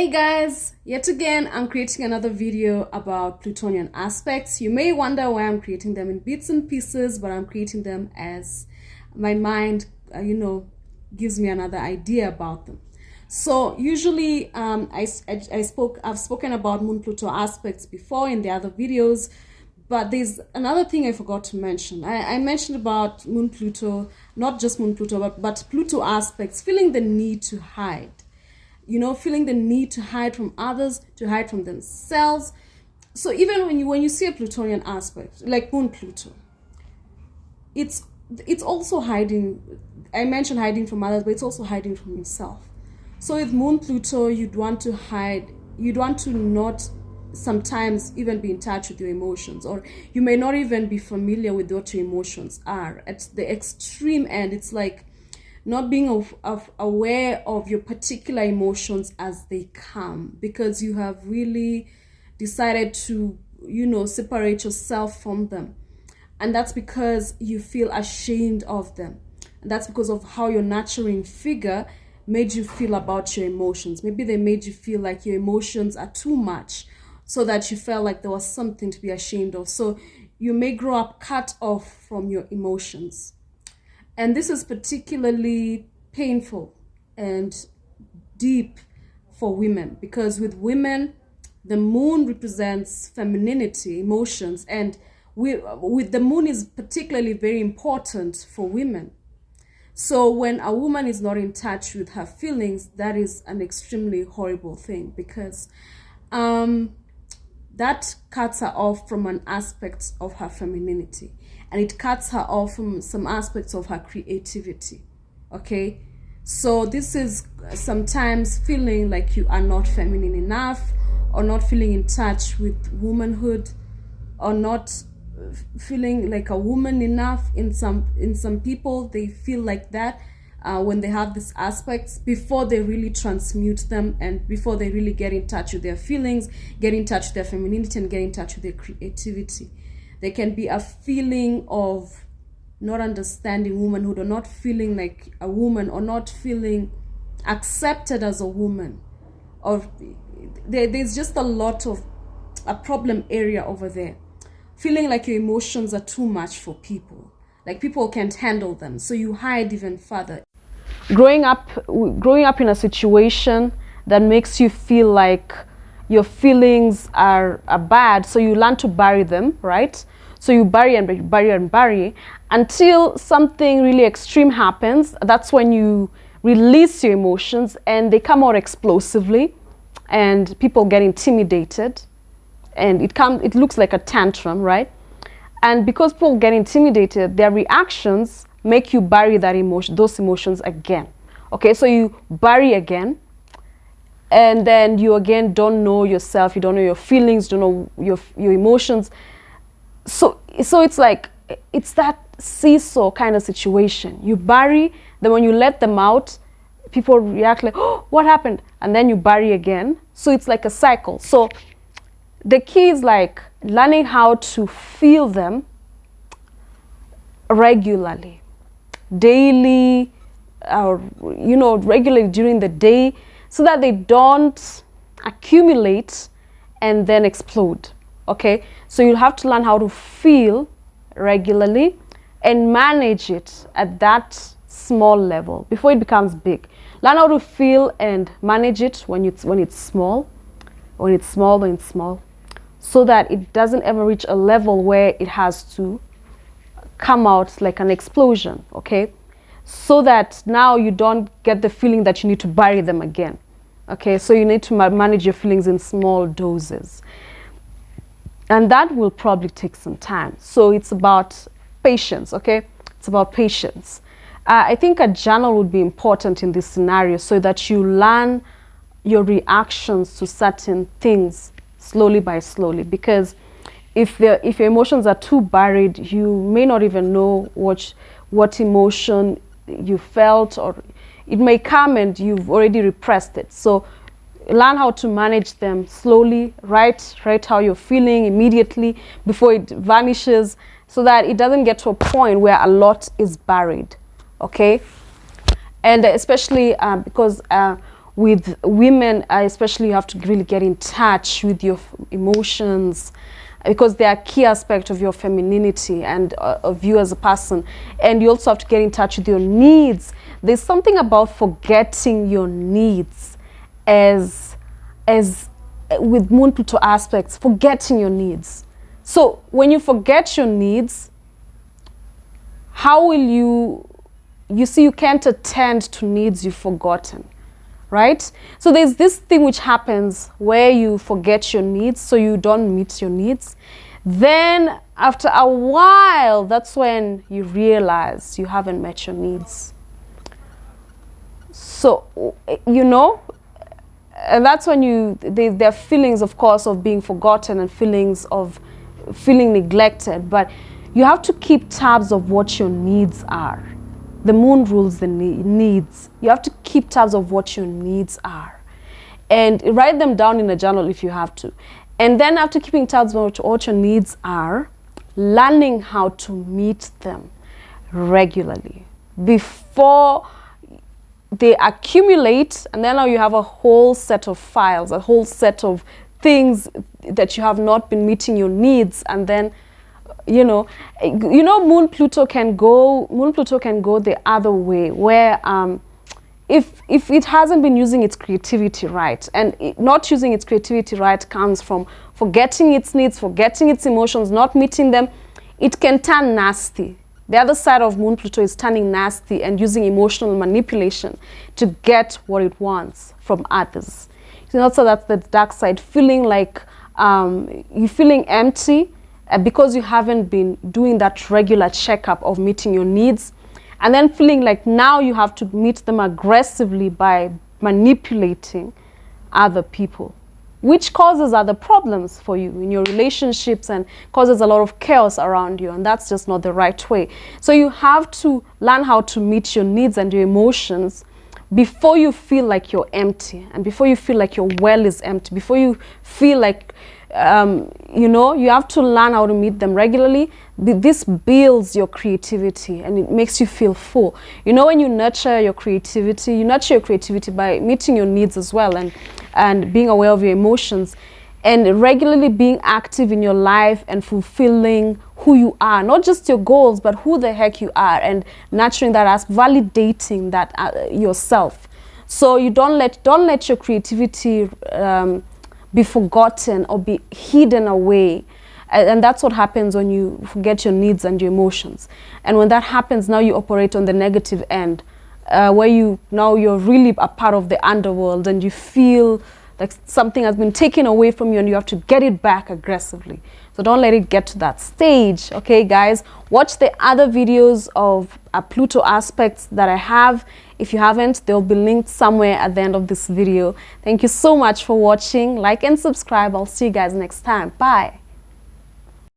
Hey guys, yet again I'm creating another video about Plutonian aspects. You may wonder why I'm creating them in bits and pieces, but I'm creating them as my mind gives me another idea about them. So usually I've spoken about Moon-Pluto aspects before in the other videos, but there's another thing I forgot to mention. I mentioned about Moon-Pluto, not just Moon-Pluto, but Pluto aspects, feeling the need to hide. Feeling the need to hide from others, to hide from themselves. So even when you see a Plutonian aspect, like Moon-Pluto, it's also hiding. I mentioned hiding from others, but it's also hiding from yourself. So with Moon-Pluto, you'd want to hide. You'd want to not sometimes even be in touch with your emotions, or you may not even be familiar with what your emotions are. At the extreme end, it's like not being aware of your particular emotions as they come, because you have really decided to separate yourself from them, and that's because you feel ashamed of them, and that's because of how your nurturing figure made you feel about your emotions. Maybe they made you feel like your emotions are too much, so that you felt like there was something to be ashamed of. So you may grow up cut off from your emotions. And this is particularly painful and deep for women, because with women, the moon represents femininity, emotions, and with the moon is particularly very important for women. So when a woman is not in touch with her feelings, that is an extremely horrible thing, because that cuts her off from an aspect of her femininity, and it cuts her off from some aspects of her creativity. Okay, so this is sometimes feeling like you are not feminine enough, or not feeling in touch with womanhood, or not feeling like a woman enough. In some people, they feel like that when they have these aspects, before they really transmute them, and before they really get in touch with their feelings, get in touch with their femininity, and get in touch with their creativity. There can be a feeling of not understanding womanhood, or not feeling like a woman, or not feeling accepted as a woman, or there's just a lot of a problem area over there. Feeling like your emotions are too much for people, like people can't handle them, so you hide even further. Growing up in a situation that makes you feel like your feelings are bad, so you learn to bury them, right? So you bury and bury and bury until something really extreme happens. That's when you release your emotions, and they come out explosively, and people get intimidated, and it looks like a tantrum, right? And because people get intimidated, their reactions make you bury those emotions again. Okay, so you bury again, and then you again don't know yourself, you don't know your feelings, don't know your emotions. So it's like, it's that seesaw kind of situation. You bury, then when you let them out, people react like, oh, what happened? And then you bury again. So it's like a cycle. So the key is like learning how to feel them regularly, daily, or regularly during the day, so that they don't accumulate and then explode. Okay, so you'll have to learn how to feel regularly and manage it at that small level before it becomes big. Learn how to feel and manage it when it's small, so that it doesn't ever reach a level where it has to come out like an explosion. Okay, so that now you don't get the feeling that you need to bury them again. Okay, so you need to manage your feelings in small doses, and that will probably take some time. So it's about patience. Okay, it's about patience. I think a journal would be important in this scenario, so that you learn your reactions to certain things slowly by slowly, because if your emotions are too buried, you may not even know what emotion you felt, or it may come and you've already repressed it. So learn how to manage them slowly. Write how you're feeling immediately before it vanishes, so that it doesn't get to a point where a lot is buried. Okay, and especially because with women, especially, you have to really get in touch with your emotions, because they are a key aspect of your femininity and of you as a person. And you also have to get in touch with your needs. There's something about forgetting your needs as with Moon-Pluto aspects, forgetting your needs. So when you forget your needs, how will you see, you can't attend to needs you've forgotten, right? So there's this thing which happens where you forget your needs, so you don't meet your needs. Then after a while, that's when you realize you haven't met your needs. So, you know, and that's when there are feelings, of course, of being forgotten and feelings of feeling neglected, but you have to keep tabs of what your needs are. The moon rules the needs. You have to keep tabs of what your needs are and write them down in a journal if you have to. And then after keeping tabs of what your needs are, learning how to meet them regularly before they accumulate, and then now you have a whole set of files, a whole set of things that you have not been meeting your needs. And then Moon-Pluto can go the other way, where if it hasn't been using its creativity right, and not using its creativity right comes from forgetting its needs, forgetting its emotions, not meeting them, it can turn nasty. The other side of Moon-Pluto is turning nasty and using emotional manipulation to get what it wants from others. So that's the dark side, feeling like you're feeling empty because you haven't been doing that regular checkup of meeting your needs, and then feeling like now you have to meet them aggressively by manipulating other people, which causes other problems for you in your relationships and causes a lot of chaos around you, and that's just not the right way. So you have to learn how to meet your needs and your emotions before you feel like you're empty, and before you feel like your well is empty, before you feel like you have to learn how to meet them regularly. This builds your creativity and it makes you feel full. When you nurture your creativity, by meeting your needs as well, and being aware of your emotions, and regularly being active in your life and fulfilling who you are, not just your goals, but who the heck you are, and nurturing that as validating that yourself. So you don't let your creativity be forgotten or be hidden away. And that's what happens when you forget your needs and your emotions. And when that happens, now you operate on the negative end, where you're really a part of the underworld, and you feel like something has been taken away from you and you have to get it back aggressively. So don't let it get to that stage. Okay, guys, watch the other videos of Pluto aspects that I have. If you haven't, they'll be linked somewhere at the end of this video. Thank you so much for watching. Like and subscribe. I'll see you guys next time. Bye.